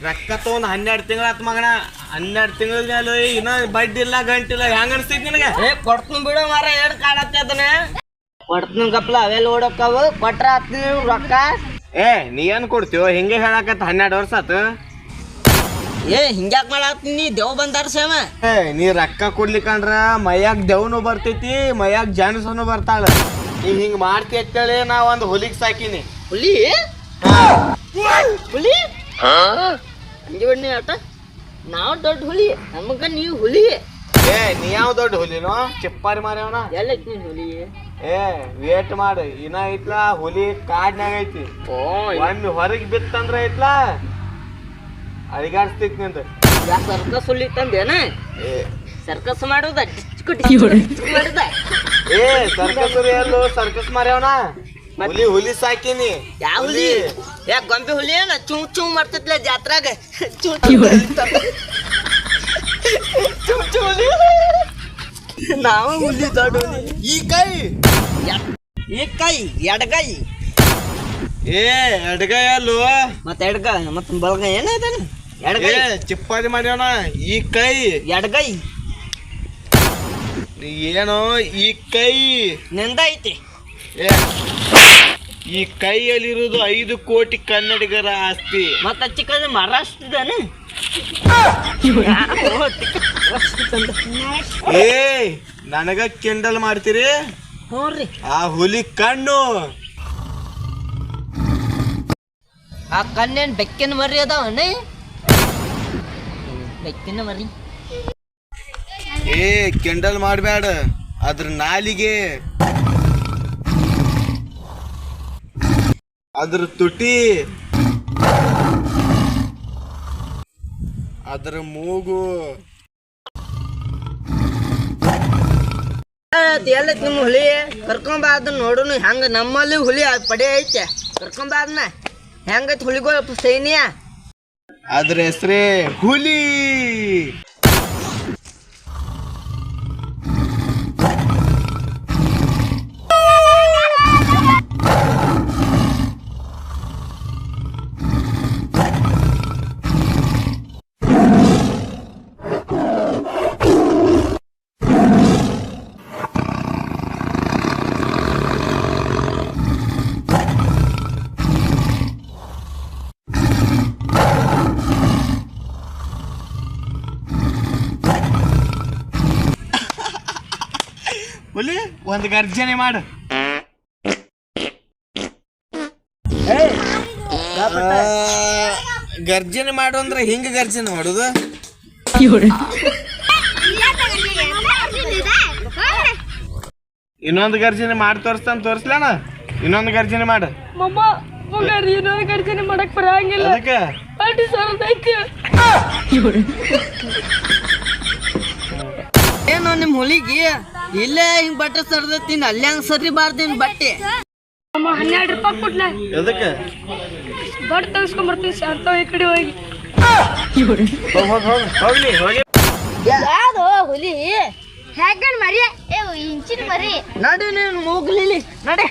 ರೊಕ್ಕ ತಗೊಂಡ್ 12 ತಿಂಗಳಾತ್ ಮಗನ. 12 ತಿಂಗಳ ಮೇಲೆ ಇನ್ನ ಬಡ್ಡಿ ಇಲ್ಲ ಗಂಟಿಲ್ಲ. ಹೆಂಗ ಅನ್ಸ್ತೈತಿ ನಿನಗೆ? ಕೊಡ್ತೀನಿ ಬಿಡು ಮಾರ. ಏನ್ ಕಾಣತ್ತೆ ಅದನ್ನ ಕೊಡ್ತೀನಿ ಗಪ್ಲ. ಅವೆಲ್ಲ ಓಡೋಕ್ಕವು ಕೊಟ್ರ ಹತ್ತೀನಿ ರೊಕ್ಕ. ನೀ ಏನ್ ಕೊಡ್ತೀವ? ಹಿಂಗೆ ಹೇಳಕತ್ತ 12 ವರ್ಷ ಆತು. ಹಿಂಗ್ಯಾಕ್ ಮಾಡತ್ತೀನಿ? ದೇವ್ ಬಂದಾರ ಸೇಮ. ನೀ ರೊಕ್ಕ ಕೊಡ್ಲಿಕ್ಕಂದ್ರ ಮೈಯಾಗ ದೇವ್ನು ಬರ್ತೈತಿ, ಮೈಯಾಗ ಜಾನಸನು ಬರ್ತಾಳ. ನೀ ಹಿಂಗ್ ಮಾಡ್ತಿ ಅಂತೇಳಿ ನಾ ಒಂದ್ ಹುಲಿಗ್ ಸಾಕಿನಿ. ಹುಲಿ? ಹುಲಿ ಹಂಗೆ ಬಣ್ಣಿ ಆಟ. ನಾವು ದೊಡ್ಡ ಹುಲಿ, ನಮಗ ನೀವು ಹುಲಿ. ನೀ ಯಾವ ದೊಡ್ಡ ಹುಲಿನೋ? ಚಿಪ್ಪಾರಿ ಮಾರ್ಯವನ. ಎಲ್ಲ ಐತಿ ಹುಲಿ. ವೇಟ್ ಮಾಡು, ಇನ್ನ ಐತ್ಲಾ ಹುಲಿ ಕಾಡ್ನಾಗ ಐತಿ. ಒಮ್ಮೆ ಹೊರಗೆ ಬಿತ್ತಂದ್ರ ಐತ್ಲಾ ಅಡಿಗಾಡ್ಸ್ತೈತಿ ನಿಂದ. ಸರ್ಕಸ್ ಹುಲಿ ತಂದೇನ? ಸರ್ಕಸ್ ಮಾಡೋದ ಮಾಡುದ? ಸರ್ಕಸ್ ಎಲ್ಲೋ ಸರ್ಕಸ್ ಮಾರ್ಯವನ. ಹುಲಿ ಸಾಕಿನಿ. ಯಾವ ಹುಲಿ? ಯಾಕೆ ಗೊಂಬೆ ಹುಲಿ ಏನ? ಚೂ ಚೂ ಮಾಡ್ತಿದ್ಲ ಜಾತ್ರಾಗ. ಚೂ ಹುಲಿ. ನಾವು ಹುಲಿ ದೊಡ್ಡ ಹುಲಿ. ಈ ಕೈ ಎಡಗೈ. ಎಡಗೈ ಅಲ್ಲೋ. ಮತ್ತೆ ಎಡಗೈ ಮತ್ತೆ ಬಲಗೈ ಏನಾಯ್ತಾನ? ಎಡಗೈ ಚಿಪ್ಪಾರಿ ಮಾಡ್ಯವನ. ಈ ಕೈ ಎಡಗೈ ಏನೋ? ಈ ಕೈ ನಿಂದ ಐತಿ. ಈ ಕೈಯಲ್ಲಿರುವುದು 5 ಕೋಟಿ ಕನ್ನಡಿಗರ ಆಸ್ತಿ. ಮತ್ತ ಚಿಕ್ಕದ ಮಹಾರಾಷ್ಟ್ರದಾನೆ. ನನಗ ಕೆಂಡಲ್ ಮಾಡ್ತೀರಿ? ನೋಡ್ರಿ ಆ ಹುಲಿ ಕಣ್ಣು. ಆ ಕಣ್ಣೇನ್ ಬೆಕ್ಕಿನ ಮರಿ ಅದಾವನೇ? ಬೆಕ್ಕಿನ ಮರಿ. ಕೆಂಡಲ್ ಮಾಡ್ಬೇಡ. ಅದ್ರ ನಾಲಿಗೆ, ಅದ್ರ ತುಟಿ, ಅದ್ರ ಮೂಗು. ಎಲ್ಲೈತಿ ನಿಮ್ಮ ಹುಲಿ? ಕರ್ಕೊಂಬ ಅದನ್ನ ನೋಡುನು ಹೆಂಗ. ನಮ್ಮಲ್ಲಿ ಹುಲಿ ಪಡೆ ಐತೆ. ಕರ್ಕೊಂಬ ಅದನ್ನ. ಹೆಂಗೈತಿ ಹುಲಿಗಳು ಸೈನ್ಯ? ಅದ್ರ ಹೆಸ್ರೇ ಹುಲಿ. ಹುಲಿ ಒಂದು ಗರ್ಜನೆ ಮಾಡು. ಗರ್ಜನೆ ಮಾಡು ಅಂದ್ರೆ ಹಿಂಗ ಗರ್ಜನೆ ಮಾಡುದು. ಇನ್ನೊಂದು ಗರ್ಜನೆ ಮಾಡಿ ತೋರಿಸ್ಲಾನ. ಇನ್ನೊಂದು ಗರ್ಜನೆ ಮಾಡು. ಇನ್ನೊಂದು ಗರ್ಜನೆ ಮಾಡಕ್ ಬರಂಗಿಲ್ಲ. ಅದಕ್ಕೆ ಏನು ನಿಮ್ ಹುಲಿಗಿ ಇಲ್ಲೇ ಹಿಂಗ್ ಬಟ್ಟೆ ಸರ್ದತ್ತೀನಿ. ಅಲ್ಲಿ ಹಂಗ ಸರಿಬಾರ್ದಿನ್ ಬಟ್ಟೆ. 12 ರೂಪಾಯಿ ಕೊಡ್ಲ. ಎದಕ್ಕೆ? ಬಟ್ ತೆಗಿಸ್ಕೊಂಡ್ ಬರ್ತೀನಿ ಶಾಂತ. ಈ ಕಡೆ ಹೋಗಿ ಹೋಗ್ಲಿ. ಯಾವ್ದು ಹುಲಿ? ಹೇಗಣ್ ಮರಿ? ಇಂಚಿನ ಮರಿ. ನಡಿ ನೀನು ಹೋಗ್ಲಿಲಿ. ನಡೆ.